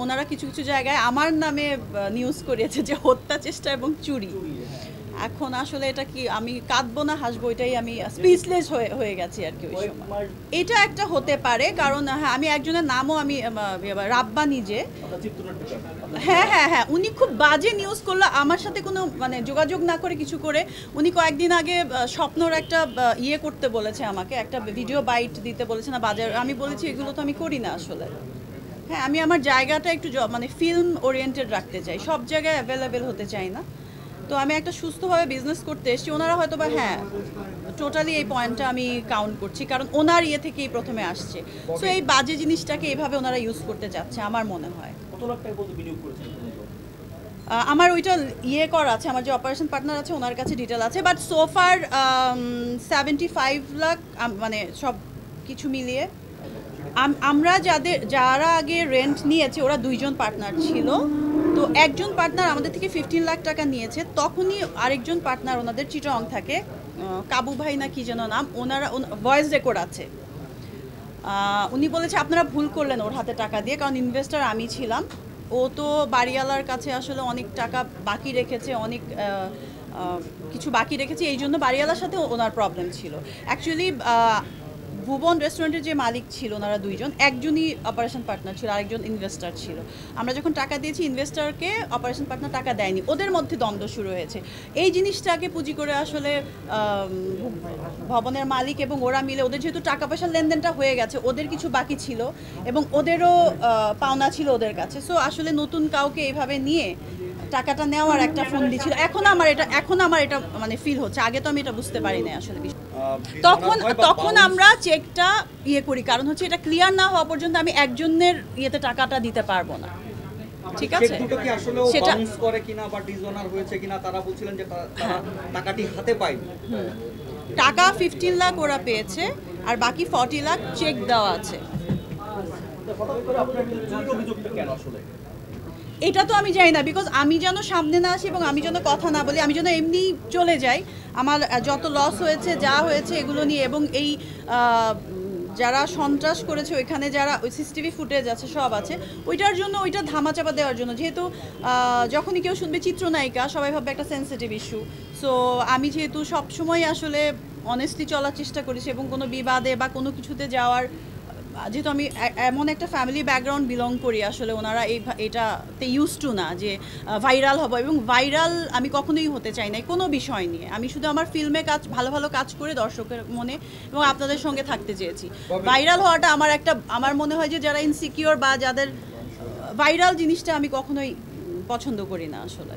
ওনারা কিছু কিছু জায়গায় আমার নামে নিউজ করিয়েছে যে হত্যা চেষ্টা এবং চুরি। এখন আসলে এটা কি আমি কাঁদবো না হাসবো এটাই আমি স্পিচলেস হয়ে গেছি আর কি ওই সময়। এটা একটা হতে পারে কারণ হ্যাঁ আমি একজনের নামও আমি রাব্বা নিজে হ্যাঁ হ্যাঁ হ্যাঁ উনি খুব বাজে নিউজ করলো আমার সাথে কোনো মানে যোগাযোগ না করে কিছু করে। উনি কয়েকদিন আগে স্বপ্নর একটা ইয়ে করতে বলেছে আমাকে, একটা ভিডিও বাইট দিতে বলেছে না বাজার। আমি বলেছি এগুলো তো আমি করি না আসলে। হ্যাঁ আমি আমার জায়গাটা একটু মানে ফিল্ম ওরিয়েন্টেড রাখতে চাই, সব জায়গায় অ্যাভেলেবেল হতে চাই না। তো আমি একটা সুস্থভাবে বিজনেস করতে এসেছি। ওনারা হয়তো বা হ্যাঁ টোটালি এই পয়েন্টটা আমি কাউন্ট করছি কারণ ওনার ইয়ে থেকেই প্রথমে আসছে। সো এই বাজে জিনিসটাকে এইভাবে ওনারা ইউজ করতে চাচ্ছে আমার মনে হয়। আমার ওইটা ইয়ে করা আছে, আমার যে অপারেশন পার্টনার আছে ওনার কাছে ডিটেল আছে, বাট সোফার 75 লাখ মানে সব কিছু মিলিয়ে। আমরা যারা আগে রেন্ট নিয়েছে ওরা 2জন পার্টনার ছিল। তো একজন পার্টনার আমাদের থেকে 15 লাখ টাকা নিয়েছে, তখনই আরেকজন পার্টনার ওনাদের চিটং থাকে, কাবু ভাই না কি যেন নাম, ওনারা ভয়েস রেকর্ড আছে। উনি বলেছে আপনারা ভুল করলেন ওর হাতে টাকা দিয়ে, কারণ ইনভেস্টার আমি ছিলাম। ও তো বাড়িওয়ালার কাছে আসলে অনেক টাকা বাকি রেখেছে, অনেক কিছু বাকি রেখেছে, এই জন্য বাড়িওয়ালার সাথে ওনার প্রবলেম ছিল। অ্যাকচুয়ালি ভুবন রেস্টুরেন্টের যে মালিক ছিল ওনারা 2জন, একজনই অপারেশন পার্টনার ছিল, আরেকজন ইনভেস্টার ছিল। আমরা যখন টাকা দিয়েছি ইনভেস্টারকে, অপারেশন পার্টনার টাকা দেয়নি, ওদের মধ্যে দ্বন্দ্ব শুরু হয়েছে। এই জিনিসটাকে পুঁজি করে আসলে ভবনের মালিক এবং ওরা মিলে, ওদের যেহেতু টাকা পয়সার লেনদেনটা হয়ে গেছে, ওদের কিছু বাকি ছিল এবং ওদেরও পাওনা ছিল ওদের কাছে। সো আসলে নতুন কাউকে এইভাবে নিয়ে টাকাটা নেওয়ার একটা ফোন দিচ্ছিল। এখন আমার এটা মানে ফিল হচ্ছে, আগে তো আমি এটা বুঝতে পারি না আসলে। তখন আমরা চেকটা ইয়ে করি, কারণ হচ্ছে এটা ক্লিয়ার না হওয়া পর্যন্ত আমি একজনের ইয়েতে টাকাটা দিতে পারবো না। ঠিক আছে, সেটা বাউন্স করে কিনা বা ডিসঅনার হয়েছে কিনা তারা বলছিলেন যে টাকাটি হাতে পায়নি। টাকা 15 লাখ ওরা পেয়েছে আর বাকি 40 লাখ চেক দেওয়া আছে। এটা তো আমি জানি না, বিকজ আমি যেন সামনে না আসি এবং আমি যেন কথা না বলি, আমি যেন এমনি চলে যাই। আমার যত লস হয়েছে যা হয়েছে এগুলো নিয়ে, এবং এই যারা সন্ত্রাস করেছে ওইখানে যারা ওই সিসিটিভি ফুটেজ আছে সব আছে, ওইটার জন্য ওইটা ধামাচাপা দেওয়ার জন্য। যেহেতু যখনই কেউ শুনবে চিত্রনায়িকা সবাই ভাববে একটা সেন্সিটিভ ইস্যু। সো আমি যেহেতু সবসময় আসলে অনেস্টলি চলার চেষ্টা করেছি এবং কোনো বিবাদে বা কোনো কিছুতে যাওয়ার, যেহেতু আমি এমন একটা ফ্যামিলি ব্যাকগ্রাউন্ড বিলং করি, আসলে ওনারা এটাতে ইউজ টু না যে ভাইরাল হবো, এবং ভাইরাল আমি কখনোই হতে চাই না কোনো বিষয় নিয়ে। আমি শুধু আমার ফিল্মে ভালো ভালো কাজ করে দর্শকের মনে এবং আপনাদের সঙ্গে থাকতে চেয়েছি। ভাইরাল হওয়াটা আমার মনে হয় যে যারা ইনসিকিউর বা যাদের ভাইরাল জিনিসটা আমি কখনোই পছন্দ করি না আসলে।